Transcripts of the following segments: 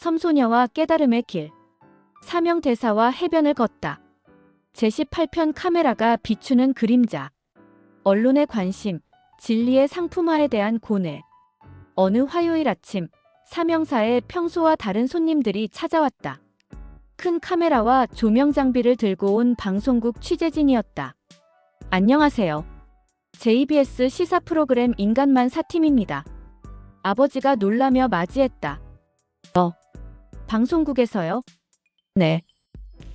섬소녀와 깨달음의 길. 사명대사와 해변을 걷다. 제18편 카메라가 비추는 그림자. 언론의 관심, 진리의 상품화에 대한 고뇌. 어느 화요일 아침, 사명사에 평소와 다른 손님들이 찾아왔다. 큰 카메라와 조명 장비를 들고 온 방송국 취재진이었다. 안녕하세요. JBS 시사 프로그램 인간만 사팀입니다. 아버지가 놀라며 맞이했다. 방송국에서요? 네.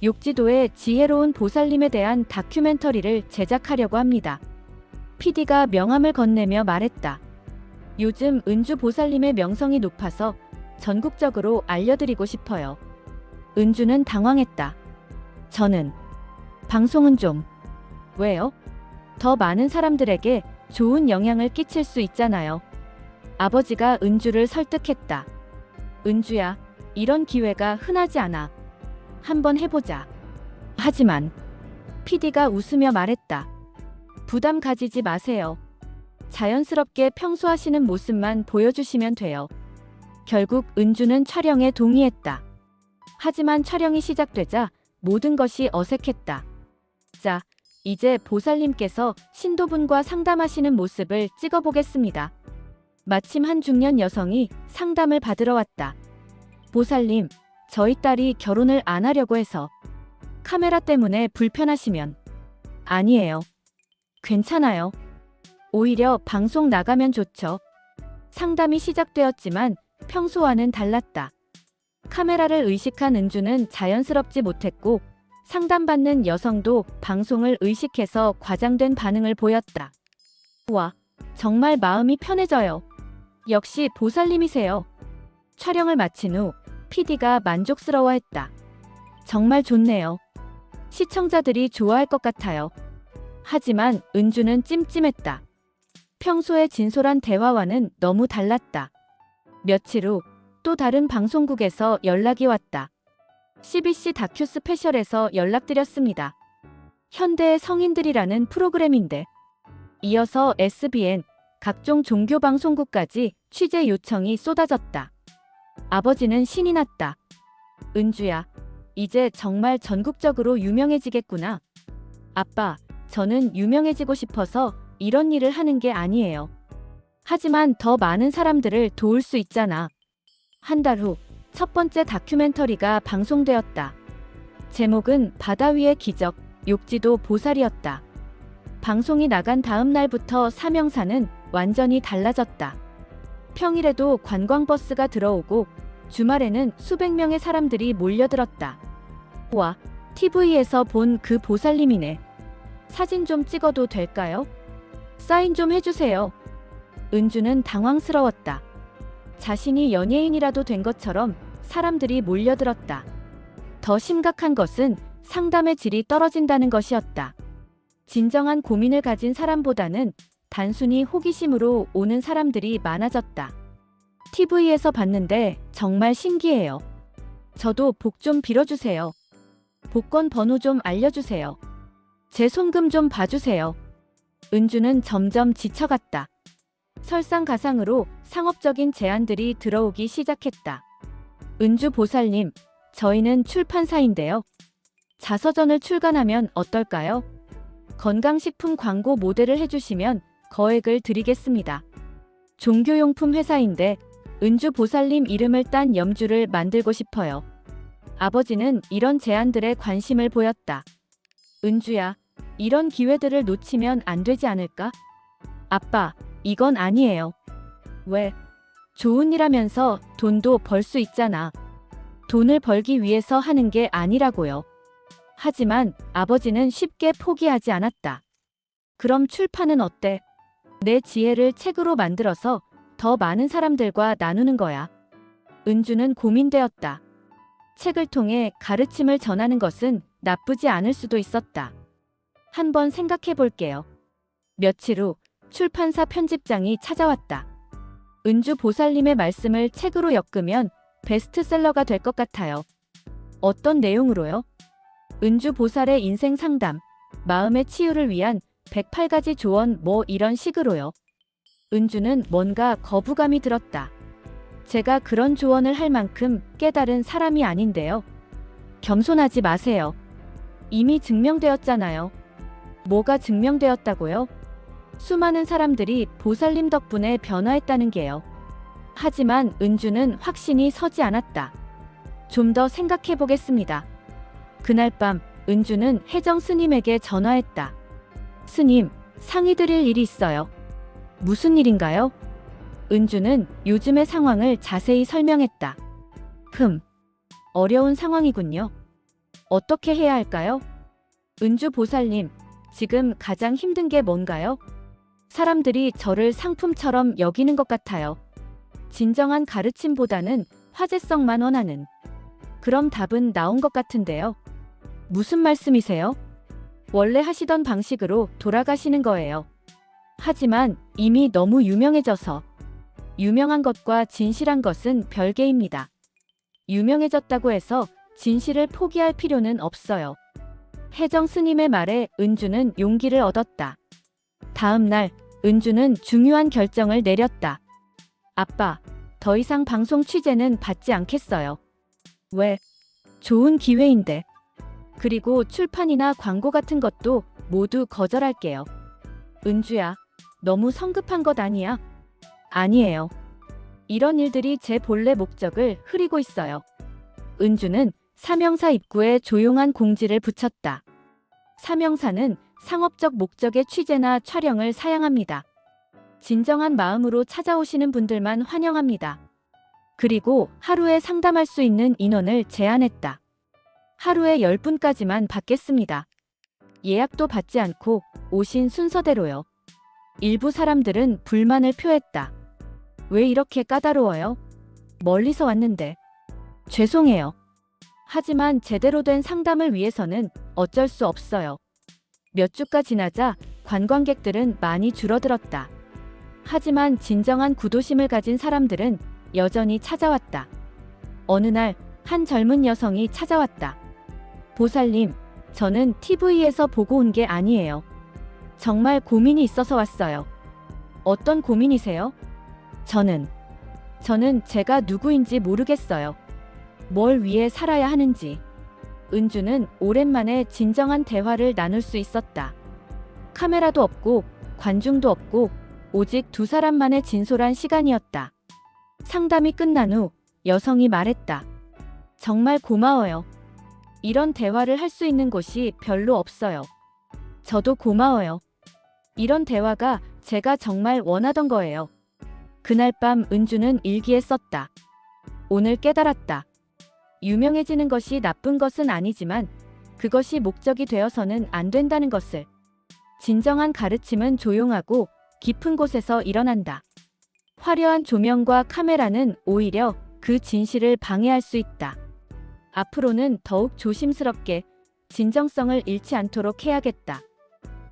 욕지도의 지혜로운 보살님에 대한 다큐멘터리를 제작하려고 합니다. PD가 명함을 건네며 말했다. 요즘 은주 보살님의 명성이 높아서 전국적으로 알려드리고 싶어요. 은주는 당황했다. 저는 방송은 좀. 왜요? 더 많은 사람들에게 좋은 영향을 끼칠 수 있잖아요. 아버지가 은주를 설득했다. 은주야, 이런 기회가 흔하지 않아. 한번 해보자. 하지만 PD가 웃으며 말했다. 부담 가지지 마세요. 자연스럽게 평소 하시는 모습만 보여주시면 돼요. 결국 은주는 촬영에 동의했다. 하지만 촬영이 시작되자 모든 것이 어색했다. 자, 이제 보살님께서 신도분과 상담하시는 모습을 찍어보겠습니다. 마침 한 중년 여성이 상담을 받으러 왔다. 보살님, 저희 딸이 결혼을 안 하려고 해서. 카메라 때문에 불편하시면. 아니에요. 괜찮아요. 오히려 방송 나가면 좋죠. 상담이 시작되었지만 평소와는 달랐다. 카메라를 의식한 은주는 자연스럽지 못했고 상담받는 여성도 방송을 의식해서 과장된 반응을 보였다. 와, 정말 마음이 편해져요. 역시 보살님이세요. 촬영을 마친 후 PD가 만족스러워했다. 정말 좋네요. 시청자들이 좋아할 것 같아요. 하지만 은주는 찜찜했다. 평소의 진솔한 대화와는 너무 달랐다. 며칠 후 또 다른 방송국에서 연락이 왔다. CBC 다큐 스페셜에서 연락드렸습니다. 현대의 성인들이라는 프로그램인데. 이어서 SBN, 각종 종교 방송국까지 취재 요청이 쏟아졌다. 아버지는 신이 났다. 은주야, 이제 정말 전국적으로 유명해지겠구나. 아빠, 저는 유명해지고 싶어서 이런 일을 하는 게 아니에요. 하지만 더 많은 사람들을 도울 수 있잖아. 한 달 후 첫 번째 다큐멘터리가 방송되었다. 제목은 바다 위의 기적, 욕지도 보살이었다. 방송이 나간 다음 날부터 사명사는 완전히 달라졌다. 평일에도 관광버스가 들어오고 주말에는 수백 명의 사람들이 몰려들었다. 와, TV에서 본 그 보살님이네. 사진 좀 찍어도 될까요? 사인 좀 해주세요. 은주는 당황스러웠다. 자신이 연예인이라도 된 것처럼 사람들이 몰려들었다. 더 심각한 것은 상담의 질이 떨어진다는 것이었다. 진정한 고민을 가진 사람보다는 단순히 호기심으로 오는 사람들이 많아졌다. TV에서 봤는데 정말 신기해요. 저도 복 좀 빌어주세요. 복권 번호 좀 알려주세요. 제 손금 좀 봐주세요. 은주는 점점 지쳐갔다. 설상가상으로 상업적인 제안들이 들어오기 시작했다. 은주 보살님, 저희는 출판사인데요. 자서전을 출간하면 어떨까요? 건강식품 광고 모델을 해주시면 거액을 드리겠습니다. 종교용품 회사인데 은주 보살님 이름을 딴 염주를 만들고 싶어요. 아버지는 이런 제안들에 관심을 보였다. 은주야, 이런 기회들을 놓치면 안 되지 않을까? 아빠, 이건 아니에요. 왜? 좋은 일 하면서 돈도 벌 수 있잖아. 돈을 벌기 위해서 하는 게 아니라고요. 하지만 아버지는 쉽게 포기하지 않았다. 그럼 출판은 어때? 내 지혜를 책으로 만들어서 더 많은 사람들과 나누는 거야. 은주는 고민되었다. 책을 통해 가르침을 전하는 것은 나쁘지 않을 수도 있었다. 한번 생각해 볼게요. 며칠 후 출판사 편집장이 찾아왔다. 은주 보살님의 말씀을 책으로 엮으면 베스트셀러가 될 것 같아요. 어떤 내용으로요? 은주 보살의 인생 상담, 마음의 치유를 위한 108가지 조언 이런 식으로요. 은주는 뭔가 거부감이 들었다. 제가 그런 조언을 할 만큼 깨달은 사람이 아닌데요. 겸손하지 마세요. 이미 증명되었잖아요. 뭐가 증명되었다고요? 수많은 사람들이 보살님 덕분에 변화했다는 게요. 하지만 은주는 확신이 서지 않았다. 좀 더 생각해 보겠습니다. 그날 밤 은주는 혜정 스님에게 전화했다. 스님, 상의 드릴 일이 있어요. 무슨 일인가요? 은주는 요즘의 상황을 자세히 설명했다. 어려운 상황이군요. 어떻게 해야 할까요? 은주 보살님, 지금 가장 힘든 게 뭔가요? 사람들이 저를 상품처럼 여기는 것 같아요. 진정한 가르침보다는 화제성만 원하는. 그럼 답은 나온 것 같은데요. 무슨 말씀이세요? 원래 하시던 방식으로 돌아가시는 거예요. 하지만 이미 너무 유명해져서. 유명한 것과 진실한 것은 별개입니다. 유명해졌다고 해서 진실을 포기할 필요는 없어요. 혜정 스님의 말에 은주는 용기를 얻었다. 다음 날 은주는 중요한 결정을 내렸다. 아빠, 더 이상 방송 취재는 받지 않겠어요. 왜? 좋은 기회인데. 그리고 출판이나 광고 같은 것도 모두 거절할게요. 은주야, 너무 성급한 것 아니야? 아니에요. 이런 일들이 제 본래 목적을 흐리고 있어요. 은주는 사명사 입구에 조용한 공지를 붙였다. 사명사는 상업적 목적의 취재나 촬영을 사양합니다. 진정한 마음으로 찾아오시는 분들만 환영합니다. 그리고 하루에 상담할 수 있는 인원을 제한했다. 하루에 10분까지만 받겠습니다. 예약도 받지 않고 오신 순서대로요. 일부 사람들은 불만을 표했다. 왜 이렇게 까다로워요? 멀리서 왔는데. 죄송해요. 하지만 제대로 된 상담을 위해서는 어쩔 수 없어요. 몇 주가 지나자 관광객들은 많이 줄어들었다. 하지만 진정한 구도심을 가진 사람들은 여전히 찾아왔다. 어느 날 한 젊은 여성이 찾아왔다. 보살님, 저는 TV에서 보고 온 게 아니에요. 정말 고민이 있어서 왔어요. 어떤 고민이세요? 저는 제가 누구인지 모르겠어요. 뭘 위해 살아야 하는지. 은주는 오랜만에 진정한 대화를 나눌 수 있었다. 카메라도 없고 관중도 없고 오직 두 사람만의 진솔한 시간이었다. 상담이 끝난 후 여성이 말했다. 정말 고마워요. 이런 대화를 할 수 있는 곳이 별로 없어요. 저도 고마워요. 이런 대화가 제가 정말 원하던 거예요. 그날 밤 은주는 일기에 썼다. 오늘 깨달았다. 유명해지는 것이 나쁜 것은 아니지만 그것이 목적이 되어서는 안 된다는 것을. 진정한 가르침은 조용하고 깊은 곳에서 일어난다. 화려한 조명과 카메라는 오히려 그 진실을 방해할 수 있다. 앞으로는 더욱 조심스럽게 진정성을 잃지 않도록 해야겠다.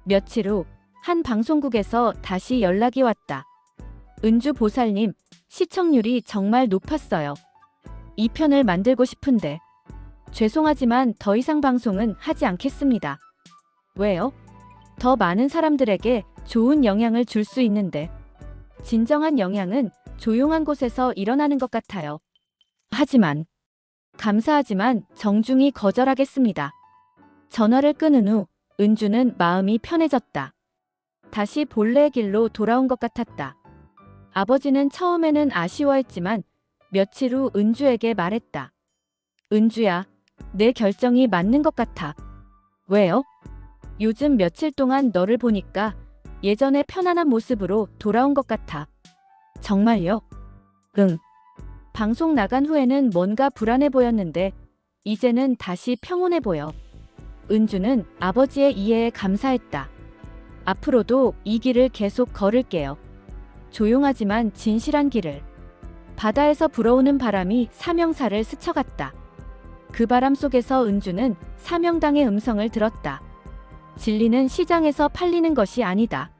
며칠 후 한 방송국에서 다시 연락이 왔다. 은주 보살님, 시청률이 정말 높았어요. 2편을 만들고 싶은데. 죄송하지만 더 이상 방송은 하지 않겠습니다. 왜요? 더 많은 사람들에게 좋은 영향을 줄 수 있는데. 진정한 영향은 조용한 곳에서 일어나는 것 같아요. 하지만, 감사하지만 정중히 거절하겠습니다. 전화를 끊은 후 은주는 마음이 편해졌다. 다시 본래의 길로 돌아온 것 같았다. 아버지는 처음에는 아쉬워했지만 며칠 후 은주에게 말했다. 은주야, 내 결정이 맞는 것 같아. 왜요? 요즘 며칠 동안 너를 보니까 예전의 편안한 모습으로 돌아온 것 같아. 정말요? 응. 방송 나간 후에는 뭔가 불안해 보였는데 이제는 다시 평온해 보여. 은주는 아버지의 이해에 감사했다. 앞으로도 이 길을 계속 걸을게요. 조용하지만 진실한 길을. 바다에서 불어오는 바람이 사명사를 스쳐갔다. 그 바람 속에서 은주는 사명당의 음성을 들었다. 진리는 시장에서 팔리는 것이 아니다.